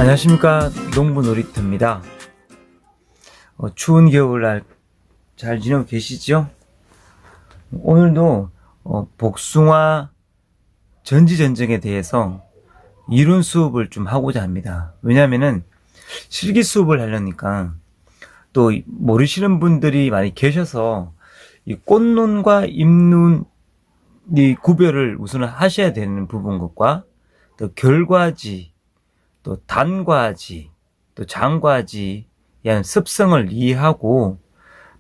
안녕하십니까, 농부 놀이터입니다. 추운 겨울날 잘 지내고 계시죠? 오늘도 복숭아 전지전정에 대해서 이론 수업을 좀 하고자 합니다. 왜냐하면은 실기 수업을 하려니까 또 모르시는 분들이 많이 계셔서 이 꽃눈과 잎눈 이 구별을 우선 하셔야 되는 부분 것과 또 결과지, 또 단과지, 또 장과지에 대한 습성을 이해하고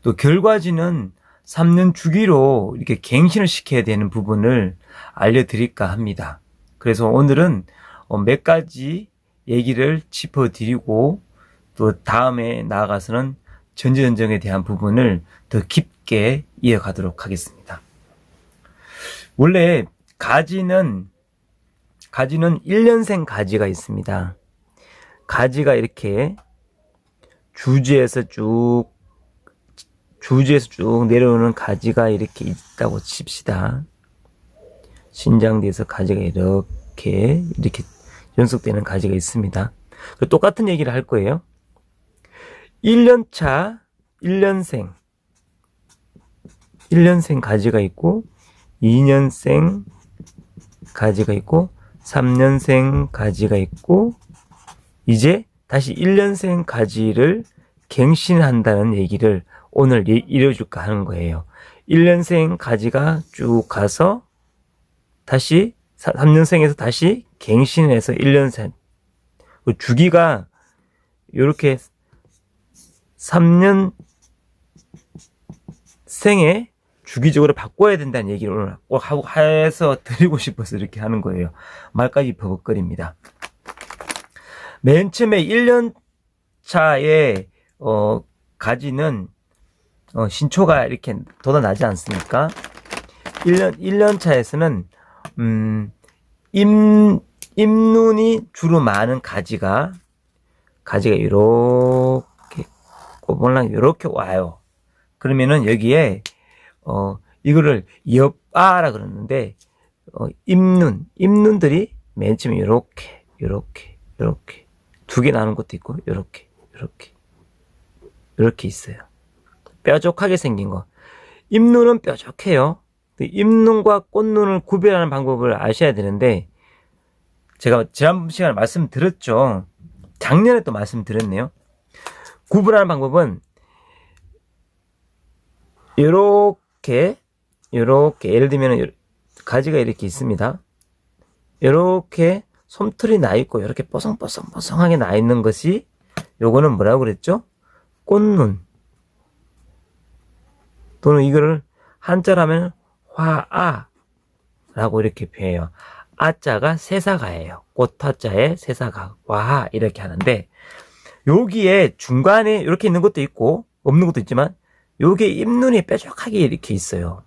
또 결과지는 3년 주기로 이렇게 갱신을 시켜야 되는 부분을 알려드릴까 합니다. 그래서 오늘은 몇 가지 얘기를 짚어드리고 또 다음에 나아가서는 전지전정에 대한 부분을 더 깊게 이어가도록 하겠습니다. 원래 가지는 1년생 가지가 있습니다. 가지가 이렇게 주지에서 쭉 내려오는 가지가 이렇게 있다고 칩시다. 신장대에서 가지가 이렇게 연속되는 가지가 있습니다. 똑같은 얘기를 할 거예요. 1년차 1년생 가지가 있고 2년생 가지가 있고 3년생 가지가 있고 이제 다시 1년생 가지를 갱신한다는 얘기를 오늘 이뤄줄까 하는 거예요. 1년생 가지가 쭉 가서 다시 3년생에서 다시 갱신해서 1년생 주기가 이렇게 3년생에 주기적으로 바꿔야 된다는 얘기를 오늘 꼭 하고 해서 드리고 싶어서 이렇게 하는 거예요. 말까지 버벅거립니다. 맨 처음에 1년차에 가지는 신초가 이렇게 돋아나지 않습니까? 1년차에서는 잎눈이 주로 많은 가지가 이렇게 꼬불랑 이렇게 와요. 그러면은 여기에 이거를 엽아라 그러는데 잎눈들이 맨 처음에 이렇게 두 개 나는 것도 있고 이렇게 있어요. 뾰족하게 생긴 거. 잎눈은 뾰족해요. 잎눈과 꽃눈을 구별하는 방법을 아셔야 되는데 제가 지난 시간에 말씀드렸죠. 작년에 또 말씀드렸네요. 구분하는 방법은 이렇게 예를 들면 가지가 이렇게 있습니다. 이렇게 솜털이 나 있고 이렇게 뽀송뽀송하게 나 있는 것이 요거는 뭐라고 그랬죠? 꽃눈. 또는 이거를 한자로 하면 화아라고 이렇게 표해요. 아자가 세사가예요. 꽃화자에 세사가 화아 이렇게 하는데 여기에 중간에 이렇게 있는 것도 있고 없는 것도 있지만 요게 잎눈이 뾰족하게 이렇게 있어요.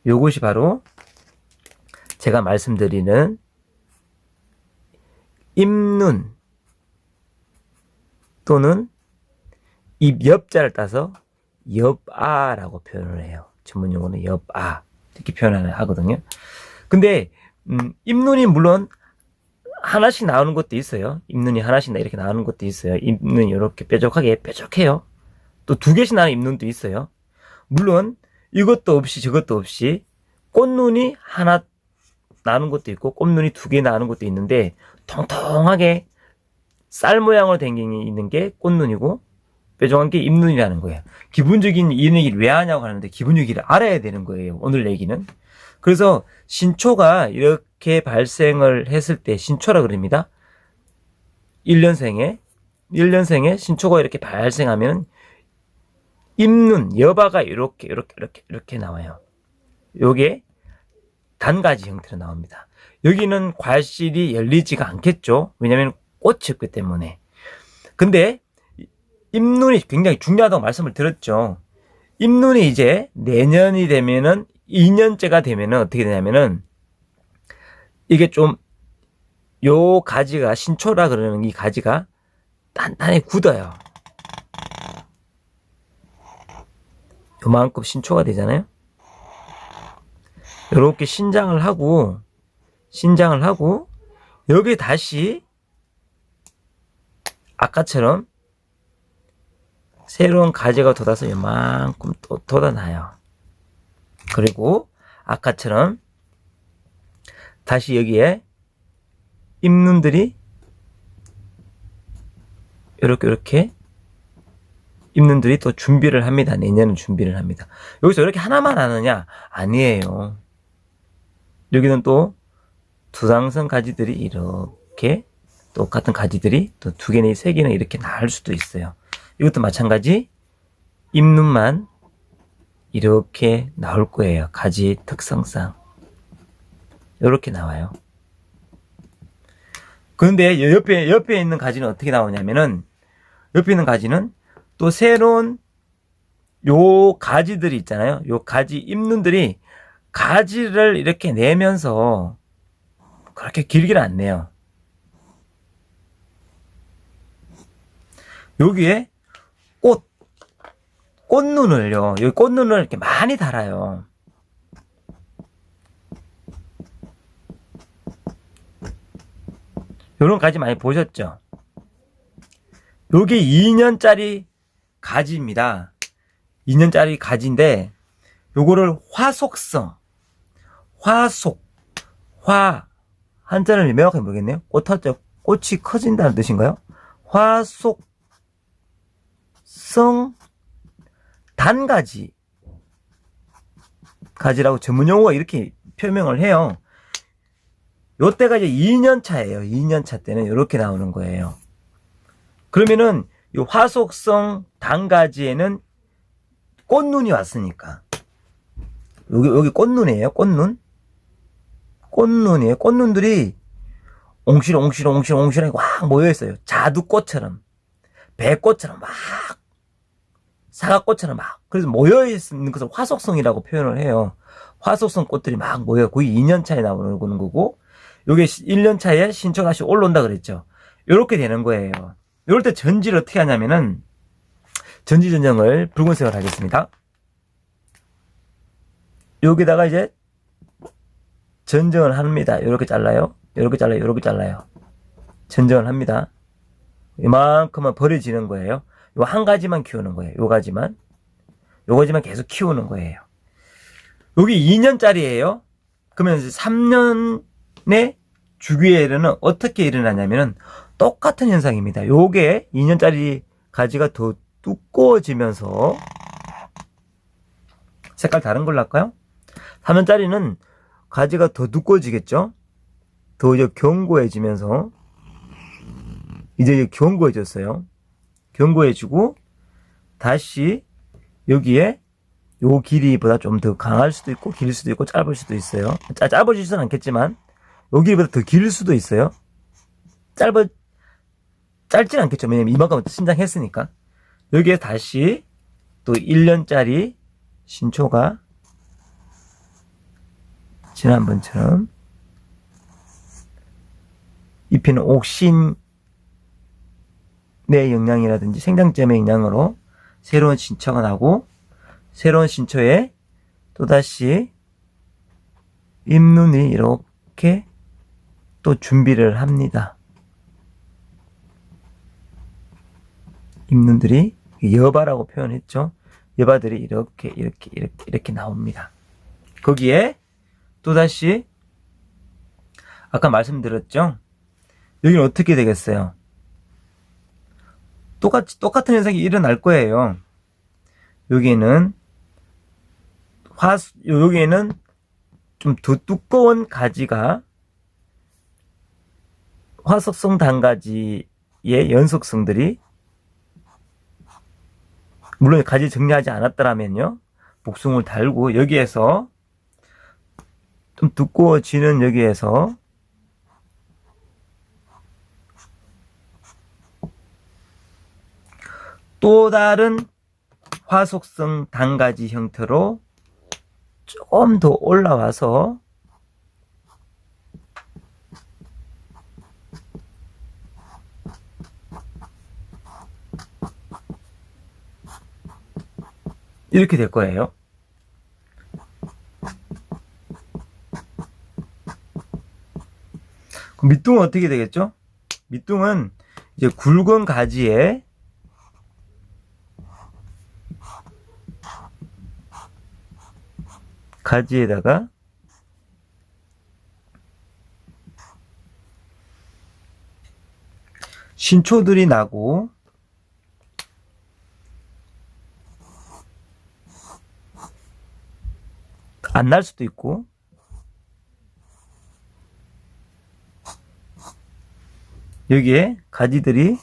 요것이 바로 제가 말씀드리는 잎눈 또는 잎 옆자를 따서 엽아라고 표현을 해요. 전문 용어는 엽아 이렇게 표현을 하거든요. 근데 잎눈이 물론 하나씩 나오는 것도 있어요. 잎눈이 하나씩 이렇게 나오는 것도 있어요. 잎눈이 이렇게 뾰족해요. 또 두 개씩 나는 잎눈도 있어요. 물론 이것도 없이 저것도 없이 꽃눈이 하나 나는 것도 있고 꽃눈이 두 개 나는 것도 있는데 통통하게 쌀 모양으로 된 게 있는 게 꽃눈이고 뾰족한 게 잎눈이라는 거예요. 기본적인 이 얘기를 왜 하냐고 하는데 기본 얘기를 알아야 되는 거예요. 오늘 얘기는. 그래서 신초가 이렇게 발생을 했을 때 신초라 그럽니다. 1년생에 신초가 이렇게 발생하면 잎눈, 여바가 이렇게 나와요. 요게 단가지 형태로 나옵니다. 여기는 과실이 열리지가 않겠죠. 왜냐면 꽃이 없기 때문에. 근데 잎눈이 굉장히 중요하다고 말씀을 드렸죠. 잎눈이 이제 내년이 되면은 2년째가 되면은 어떻게 되냐면은 이게 좀 요 가지가 신초라 그러는 이 가지가 단단히 굳어요. 요만큼 신초가 되잖아요. 요렇게 신장을 하고 여기 다시 아까처럼 새로운 가지가 돋아서 이만큼 또 돋아나요. 그리고 아까처럼 다시 여기에 잎눈들이 이렇게 잎눈들이 또 준비를 합니다. 내년은 준비를 합니다. 여기서 이렇게 하나만 하느냐? 아니에요. 여기는 또 두상선 가지들이 이렇게 똑같은 가지들이 또 2개나 3개나 이렇게 나올 수도 있어요. 이것도 마찬가지 잎눈만 이렇게 나올 거예요. 가지 특성상 이렇게 나와요. 그런데 옆에 있는 가지는 어떻게 나오냐면은 옆에 있는 가지는 또 새로운 요 가지들이 있잖아요. 요 가지 잎눈들이 가지를 이렇게 내면서 그렇게 길게는 안 내요. 여기에 꽃눈을요. 여기 꽃눈을 이렇게 많이 달아요. 요런 가지 많이 보셨죠? 요게 2년짜리 가지입니다. 2년짜리 가지인데 요거를 화속성, 한자를 명확하게 모르겠네요. 꽃이 커진다는 뜻인가요? 화속성 단가지 가지라고 전문용어가 이렇게 표명을 해요. 요때가 이제 2년차예요. 2년차 때는 이렇게 나오는 거예요. 그러면은 이 화속성 단가지에는 꽃눈이 왔으니까 여기 꽃눈이에요. 꽃눈이에요. 꽃눈들이 옹실하게 확 모여있어요. 자두꽃처럼 배꽃처럼 막 사과꽃처럼 막 그래서 모여있는 것을 화속성이라고 표현을 해요. 화속성 꽃들이 막 모여 거의 2년차에 나오는 거고 요게 1년차에 신초가 다시 올라온다 그랬죠. 요렇게 되는 거예요. 요럴 때 전지를 어떻게 하냐면은 전지 전형을 붉은색으로 하겠습니다. 여기다가 이제 전정을 합니다. 요렇게 잘라요. 요렇게 잘라요. 전정을 합니다. 이만큼만 버려지는 거예요. 요 한 가지만 키우는 거예요. 요 가지만 계속 키우는 거예요. 여기 2년짜리예요. 그러면 3년의 주기에는 어떻게 일어나냐면은 똑같은 현상입니다. 요게 2년짜리 가지가 더 두꺼워지면서 색깔 다른 걸로 할까요? 3년짜리는 가지가 더 두꺼워지겠죠? 더 이제 견고해지면서 이제 견고해졌어요. 견고해지고 다시 여기에 요 길이보다 좀 더 강할 수도 있고 길 수도 있고 짧을 수도 있어요. 짧아지지는 않겠지만 요 길이보다 더 길 수도 있어요. 짧진 않겠죠. 왜냐면 이만큼 신장했으니까. 여기에 다시 또 1년짜리 신초가 지난번처럼 잎에는 옥신의 영향이라든지 생장점의 영향으로 새로운 신초가 나고 새로운 신초에 또다시 잎눈이 이렇게 또 준비를 합니다. 잎눈들이 여바라고 표현했죠. 여바들이 이렇게 나옵니다. 거기에 또다시 아까 말씀드렸죠. 여기는 어떻게 되겠어요? 똑같은 현상이 일어날 거예요. 여기는 여기에는 좀 더 두꺼운 가지가 화속성 단가지의 연속성들이 물론 가지 정리하지 않았더라면요. 복숭을 달고 여기에서 좀 두꺼워지는 여기에서 또 다른 화속성 단가지 형태로 조금 더 올라와서 이렇게 될 거예요. 그럼 밑둥은 어떻게 되겠죠? 밑둥은 이제 굵은 가지에다가 신초들이 나고 안 날 수도 있고 여기에 가지들이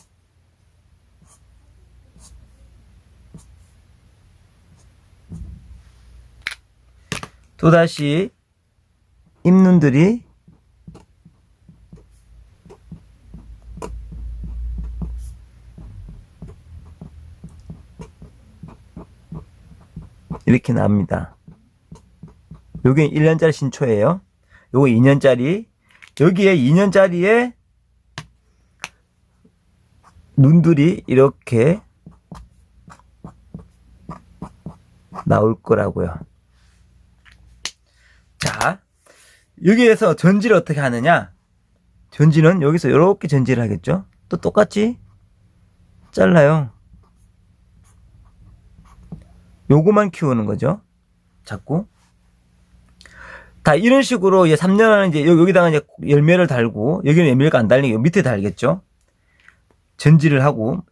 또다시 잎눈들이 이렇게 납니다. 요게 1년짜리 신초예요. 요거 2년짜리. 여기에 2년짜리에 눈들이 이렇게 나올 거라고요. 자, 여기에서 전지를 어떻게 하느냐? 전지는 여기서 이렇게 전지를 하겠죠? 또 똑같이 잘라요. 요거만 키우는 거죠. 자꾸. 다 이런 식으로 이제 3년은 이제 여기다가 이제 열매를 달고, 여기는 열매가 안 달리게 밑에 달겠죠? 전지를 하고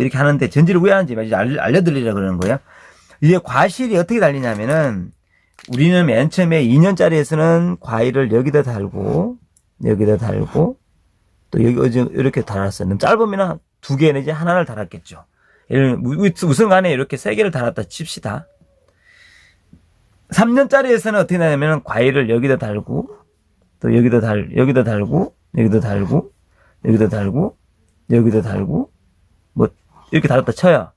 이렇게 하는데, 전지를 왜 하는지 알려드리려고 그러는 거예요. 이제 과실이 어떻게 달리냐면은, 우리는 맨 처음에 2년짜리에서는 과일을 여기다 달고, 또 여기 이렇게 달았어요. 너무 짧으면 2개 내지 하나를 달았겠죠. 우선 간에 이렇게 3개를 달았다 칩시다. 3년짜리에서는 어떻게 하냐면 과일을 여기다 달고, 또 여기다 달고, 뭐 이렇게 달았다 쳐요.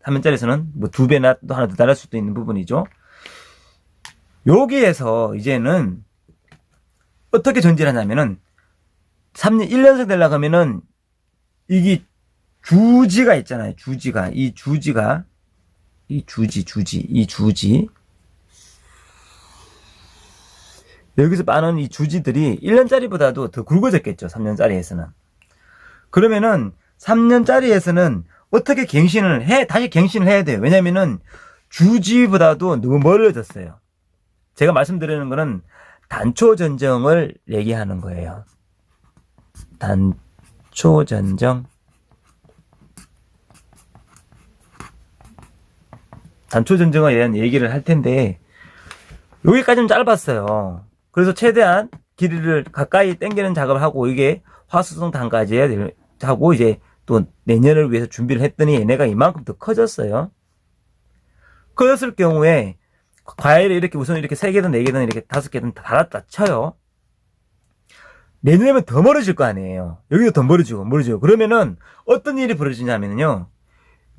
3년짜리에서는 뭐 2배나 또 하나 더 달을 수도 있는 부분이죠. 여기에서 이제는 어떻게 전지를 하냐면은 1년생 되려고 하면은 이게 주지가 있잖아요. 이 주지. 여기서 빠는 이 주지들이 1년짜리보다도 더 굵어졌겠죠. 3년짜리에서는. 그러면은 3년짜리에서는 어떻게 다시 갱신을 해야 돼요. 왜냐면은 주지보다도 너무 멀어졌어요. 제가 말씀드리는 거는 단초전정을 얘기하는 거예요. 단초전정에 대한 얘기를 할 텐데, 여기까지는 짧았어요. 그래서 최대한 길이를 가까이 당기는 작업을 하고, 이게 화수성 단까지 하고, 이제 또 내년을 위해서 준비를 했더니 얘네가 이만큼 더 커졌어요. 커졌을 경우에 과일을 이렇게 우선 이렇게 3개든 4개든 이렇게 5개든 다 달았다 쳐요. 내년에면 더 멀어질 거 아니에요. 여기도 더 멀어지고. 그러면은 어떤 일이 벌어지냐면요.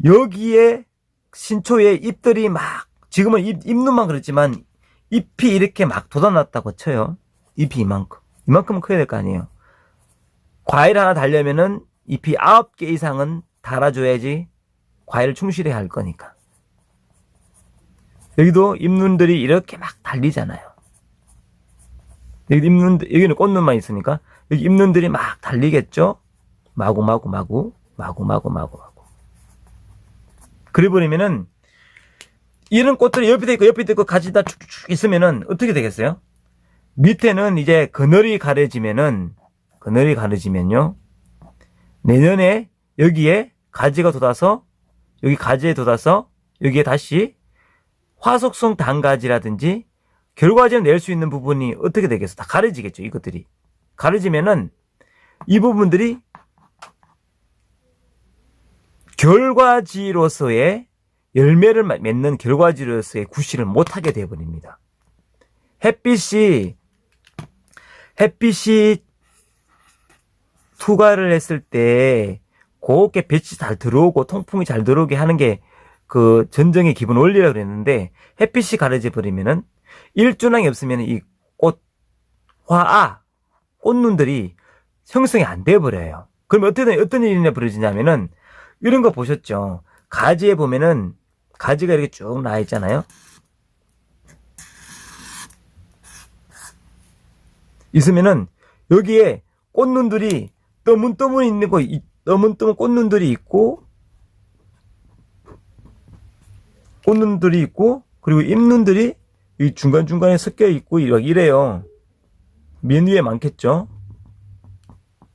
여기에 신초에 잎들이 막, 지금은 잎눈만 그렇지만 잎이 이렇게 막 돋아났다고 쳐요. 잎이 이만큼은 커야 될 거 아니에요. 과일 하나 달려면은 잎이 9개 이상은 달아줘야지 과일을 충실히 할 거니까. 여기도 잎눈들이 이렇게 막 달리잖아요. 여기는 꽃눈만 있으니까 여기 잎눈들이 막 달리겠죠? 마구. 그래버리면은 이런 꽃들이 옆에도 있고 가지다 쭉쭉 있으면은 어떻게 되겠어요? 밑에는 이제 그늘이 가려지면요. 내년에 여기에 가지가 돋아서 여기에 다시 화속성 단가지라든지 결과지를 낼 수 있는 부분이 어떻게 되겠어? 다 가려지겠죠. 이것들이 가려지면은 이 부분들이 결과지로서의 열매를 맺는 결과지로서의 구실을 못하게 되어버립니다. 햇빛이 투과를 했을 때 곱게 빛이 잘 들어오고 통풍이 잘 들어오게 하는 게 그 전정의 기본 원리라고 그랬는데, 햇빛이 가려져 버리면은 일준항이 없으면 이 꽃눈들이 형성이 안 돼 버려요. 그럼 어떤 일이 벌어지냐면은 이런 거 보셨죠? 가지에 보면은 가지가 이렇게 쭉 나 있잖아요. 있으면은 여기에 꽃눈들이 떠문 있는 거 떠문떠문 꽃눈들이 있고 그리고 잎눈들이 이 중간중간에 섞여 있고 이래요. 맨 위에 많겠죠.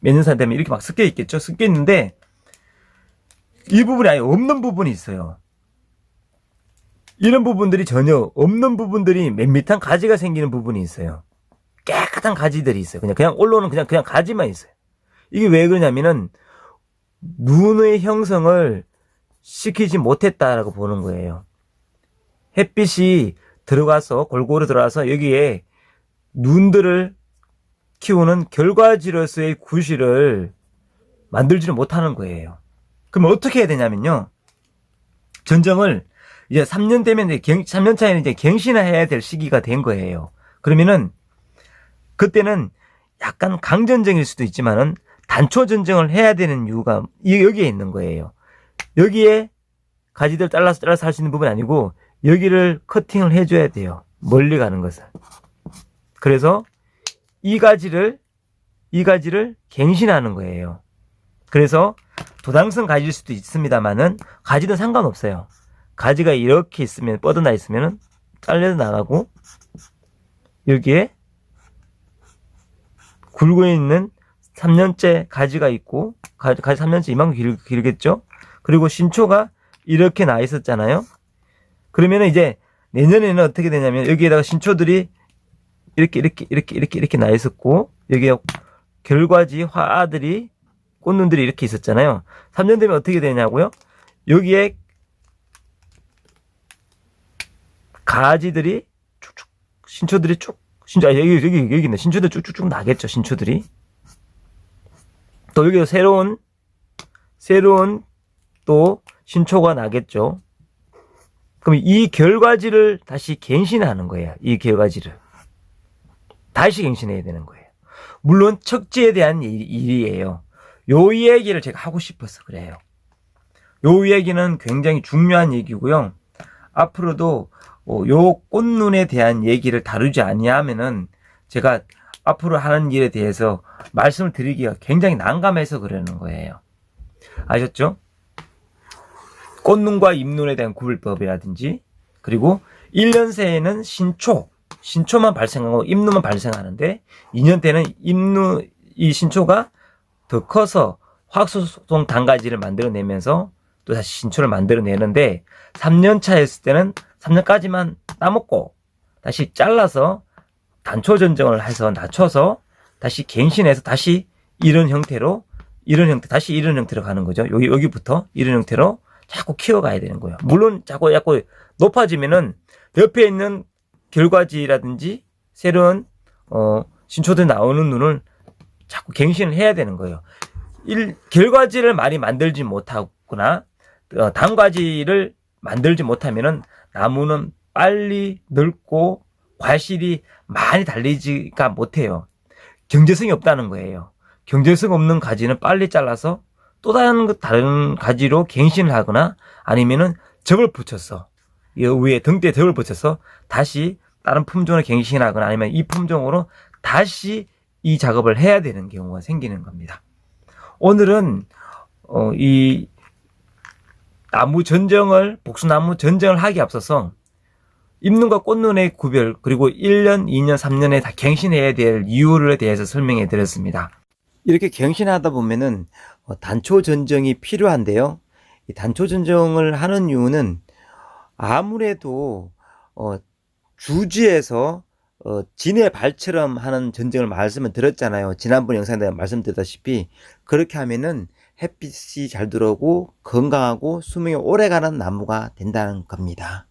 맨눈산 되면 이렇게 막 섞여 있겠죠. 섞여 있는데 이 부분이 아예 없는 부분이 있어요. 이런 부분들이 전혀 없는 부분들이 밋밋한 가지가 생기는 부분이 있어요. 깨끗한 가지들이 있어요. 그냥 올라오는 그냥 가지만 있어요. 이게 왜 그러냐면은 눈의 형성을 시키지 못했다라고 보는 거예요. 햇빛이 들어가서 골고루 들어와서 여기에 눈들을 키우는 결과지로서의 구실을 만들지를 못하는 거예요. 그럼 어떻게 해야 되냐면요. 전정을 이제 3년 되면 3년 차에는 이제 갱신해야 될 시기가 된 거예요. 그러면은 그때는 약간 강전정일 수도 있지만은 단초 전정을 해야 되는 이유가 여기에 있는 거예요. 여기에 가지들 잘라서 할 수 있는 부분이 아니고 여기를 커팅을 해줘야 돼요. 멀리 가는 것을. 그래서 이 가지를 갱신하는 거예요. 그래서 도당성 가지일 수도 있습니다만은 가지는 상관없어요. 가지가 이렇게 있으면 뻗어나 있으면은 잘려서 나가고 여기에 굵어 있는 3년째 가지가 있고 가지 3년째 이만큼 길겠죠. 그리고 신초가 이렇게 나 있었잖아요. 그러면은 이제 내년에는 어떻게 되냐면 여기에다가 신초들이 이렇게 나 있었고 여기에 결과지 화아들이 꽃눈들이 이렇게 있었잖아요. 3년 되면 어떻게 되냐고요? 여기에 가지들이 쭉쭉 신초들이 여기 있네. 신초들 쭉쭉쭉 나겠죠. 신초들이 또 여기 새로운 또 신초가 나겠죠. 그럼 이 결과지를 다시 갱신하는 거예요. 이 결과지를 다시 갱신해야 되는 거예요. 물론 척지에 대한 일이에요. 요 얘기를 제가 하고 싶어서 그래요. 요 얘기는 굉장히 중요한 얘기고요. 앞으로도 요 꽃눈에 대한 얘기를 다루지 아니하면은 제가 앞으로 하는 일에 대해서 말씀을 드리기가 굉장히 난감해서 그러는 거예요. 아셨죠? 꽃눈과 잎눈에 대한 구별법이라든지 그리고 1년 새에는 신초만 발생하고 잎눈만 발생하는데 2년 때는 이 신초가 더 커서 화학소송 단가지를 만들어내면서 또 다시 신초를 만들어내는데 3년 차였을 때는 3년까지만 따먹고 다시 잘라서 단초 전정을 해서 낮춰서 다시 갱신해서 다시 이런 형태로 가는 거죠. 여기부터 이런 형태로 자꾸 키워가야 되는 거예요. 물론 자꾸 높아지면은 옆에 있는 결과지라든지 새로운 신초들 나오는 눈을 자꾸 갱신을 해야 되는 거예요. 결과지를 많이 만들지 못하거나 단과지를 만들지 못하면은 나무는 빨리 늙고 과실이 많이 달리지가 못해요. 경제성이 없다는 거예요. 경제성 없는 가지는 빨리 잘라서 또 다른 가지로 갱신을 하거나 아니면은 접을 붙여서 이 위에 등대에 접을 붙여서 다시 다른 품종을 갱신하거나 아니면 이 품종으로 다시 이 작업을 해야 되는 경우가 생기는 겁니다. 오늘은 이 복수나무 전정을 하기 앞서서 잎눈과 꽃눈의 구별 그리고 1년, 2년, 3년에 다 갱신해야 될 이유에 대해서 설명해 드렸습니다. 이렇게 갱신하다 보면은 단초 전정이 필요한데요. 이 단초 전정을 하는 이유는 아무래도 주지에서 진의 발처럼 하는 전정을 말씀을 드렸잖아요. 지난번 영상에 말씀드렸다시피 그렇게 하면은 햇빛이 잘 들어오고 건강하고 수명이 오래가는 나무가 된다는 겁니다.